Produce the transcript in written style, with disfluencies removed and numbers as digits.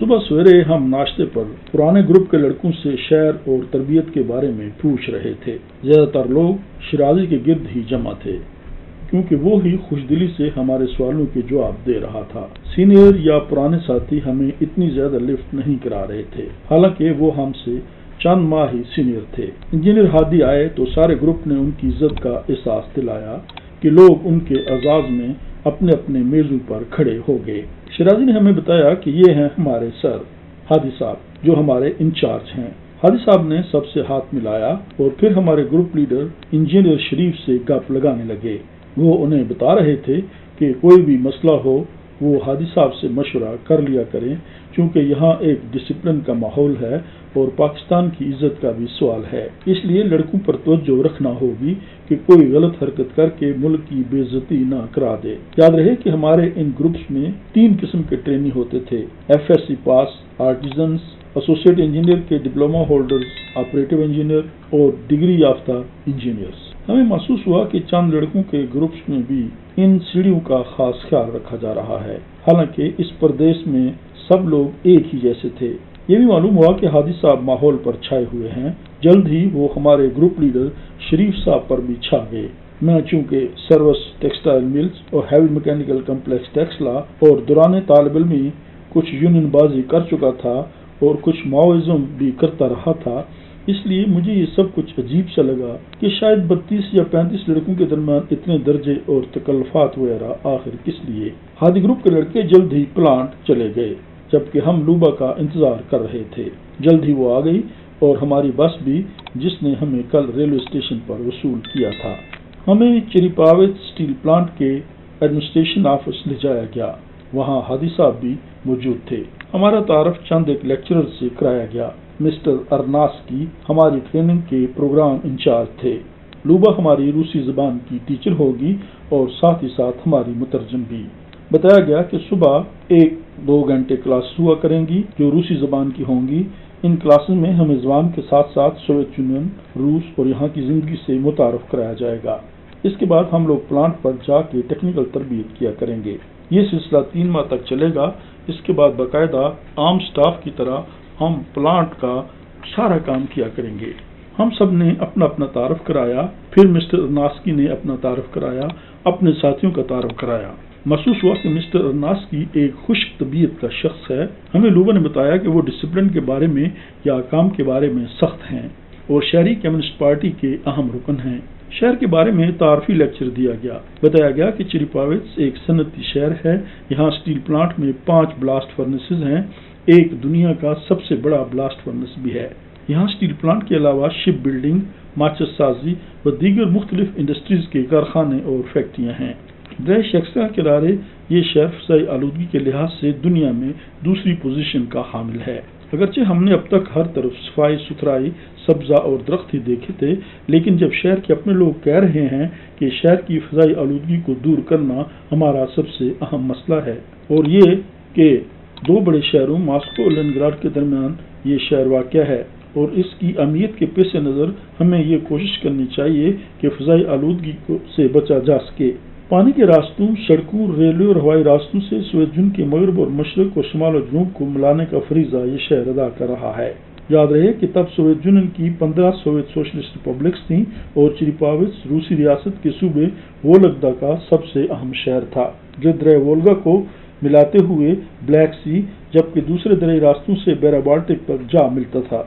صبح سویرے ہم ناشتے پر پرانے گروپ کے لڑکوں سے شعر اور تربیت کے بارے میں پوچھ رہے تھے۔ زیادہ تر لوگ شیرازی کے گرد ہی جمع تھے کیونکہ وہ ہی خوش دلی سے ہمارے سوالوں کے جواب دے رہا تھا۔ سینئر یا پرانے ساتھی ہمیں اتنی زیادہ لفٹ نہیں کرا رہے تھے، حالانکہ وہ ہم سے چند ماہ ہی سینئر تھے۔ انجینئر ہادی آئے تو سارے گروپ نے ان کی عزت کا احساس دلایا کہ لوگ ان کے اعزاز میں اپنے اپنے میزوں پر کھڑے ہو گئے۔ شیرازی نے ہمیں بتایا کہ یہ ہیں ہمارے سر ہادی صاحب جو ہمارے انچارج ہیں۔ ہادی صاحب نے سب سے ہاتھ ملایا اور پھر ہمارے گروپ لیڈر انجینئر شریف سے گپ لگانے لگے۔ وہ انہیں بتا رہے تھے کہ کوئی بھی مسئلہ ہو وہ ہادی صاحب سے مشورہ کر لیا کریں، چونکہ یہاں ایک ڈسپلن کا ماحول ہے اور پاکستان کی عزت کا بھی سوال ہے، اس لیے لڑکوں پر توجہ رکھنا ہوگی کہ کوئی غلط حرکت کر کے ملک کی بے عزتی نہ کرا دے۔ یاد رہے کہ ہمارے ان گروپس میں 3 قسم کے ٹرینی ہوتے تھے: FSC پاس، آرٹیزنز، ایسوسیٹ انجینئر کے ڈپلوما ہولڈرز، آپریٹو انجینئر اور ڈگری یافتہ انجینئرز۔ ہمیں محسوس ہوا کہ چند لڑکوں کے گروپس میں بھی ان سیڑھیوں کا خاص خیال رکھا جا رہا ہے، حالانکہ اس پردیس میں سب لوگ ایک ہی جیسے تھے۔ یہ بھی معلوم ہوا کہ ہادی صاحب ماحول پر چھائے ہوئے ہیں۔ جلد ہی وہ ہمارے گروپ لیڈر شریف صاحب پر بھی چھا گئے۔ میں چونکہ سروس ٹیکسٹائل ملز اور ہیوی میکینیکل کمپلیکس ٹیکسلا اور دوران طالب علمی کچھ یونین بازی کر چکا تھا اور کچھ ماؤزم بھی کرتا رہا تھا، اس لیے مجھے یہ سب کچھ عجیب سا لگا کہ شاید 32 یا 35 لڑکوں کے درمیان اتنے درجے اور تکلفات وغیرہ آخر کس لیے۔ ہادی گروپ کے لڑکے جلد ہی پلانٹ چلے گئے جبکہ ہم لوبا کا انتظار کر رہے تھے۔ جلد ہی وہ آ گئی اور ہماری بس بھی، جس نے ہمیں کل ریلوے اسٹیشن پر وصول کیا تھا۔ ہمیں چریپاوت اسٹیل پلانٹ کے ایڈمنسٹریشن آفس لے جایا گیا، وہاں ہادی صاحب بھی موجود تھے۔ ہمارا تعارف چند ایک لیکچرر سے کرایا گیا۔ مسٹر ارناسکی ہماری ٹریننگ کے پروگرام انچارج تھے۔ لوبا ہماری روسی زبان کی ٹیچر ہوگی اور ساتھ ہی ساتھ ہماری مترجم بھی۔ بتایا گیا کہ صبح 1-2 گھنٹے کلاس ہوا کریں گی جو روسی زبان کی ہوں گی۔ ان کلاسز میں ہمیں زبان کے ساتھ ساتھ سوویت یونین، روس اور یہاں کی زندگی سے متعارف کرایا جائے گا۔ اس کے بعد ہم لوگ پلانٹ پر جا کے ٹیکنیکل تربیت کیا کریں گے۔ یہ سلسلہ 3 ماہ تک چلے گا۔ اس کے بعد باقاعدہ عام سٹاف کی طرح ہم پلانٹ کا سارا کام کیا کریں گے۔ ہم سب نے اپنا اپنا تعارف کرایا، پھر مسٹر ارناسکی نے اپنا تعارف کرایا، اپنے ساتھیوں کا تعارف کرایا۔ محسوس ہوا کہ مسٹر ارناسکی ایک خشک طبیعت کا شخص ہے۔ ہمیں لوگوں نے بتایا کہ وہ ڈسپلن کے بارے میں یا کام کے بارے میں سخت ہیں اور شہری کمیونسٹ پارٹی کے اہم رکن ہیں۔ شہر کے بارے میں تعارفی لیکچر دیا گیا۔ بتایا گیا کہ چریپاوت ایک صنعتی شہر ہے۔ یہاں اسٹیل پلانٹ میں 5 بلاسٹ فرنسز ہیں، ایک دنیا کا سب سے بڑا بلاسٹ فرنس بھی ہے۔ یہاں اسٹیل پلانٹ کے علاوہ شپ بلڈنگ، ماچس سازی و دیگر مختلف انڈسٹریز کے کارخانے اور فیکٹریاں ہیں۔ دریائے شیکسپیئر کے کنارے یہ شہر فضائی آلودگی کے لحاظ سے دنیا میں دوسری پوزیشن کا حامل ہے۔ اگرچہ ہم نے اب تک ہر طرف صفائی ستھرائی، سبزہ اور درخت ہی دیکھے تھے، لیکن جب شہر کے اپنے لوگ کہہ رہے ہیں کہ شہر کی فضائی آلودگی کو دور کرنا ہمارا سب سے اہم مسئلہ ہے، اور یہ کہ 2 بڑے شہروں ماسکو اور لیننگراڈ کے درمیان یہ شہر واقع ہے اور اس کی اہمیت کے پیش نظر ہمیں یہ کوشش کرنی چاہیے کہ فضائی آلودگی سے بچا جا سکے۔ پانی کے راستوں، سڑکوں، ریلوے اور ہوائی راستوں سے سوویت یونین کے مغرب اور مشرق اور شمال اور جنوب کو ملانے کا فریضہ یہ شہر ادا کر رہا ہے۔ یاد رہے کہ تب سوویت یونین کی 15 سوویت سوشلسٹ ریپبلکس تھیں اور چریپاوت روسی ریاست کے صوبے وولگا کا سب سے اہم شہر تھا جو دریا وولگا کو ملاتے ہوئے بلیک سی، جبکہ دوسرے دریائی راستوں سے بیرا بالٹک پر جا ملتا تھا۔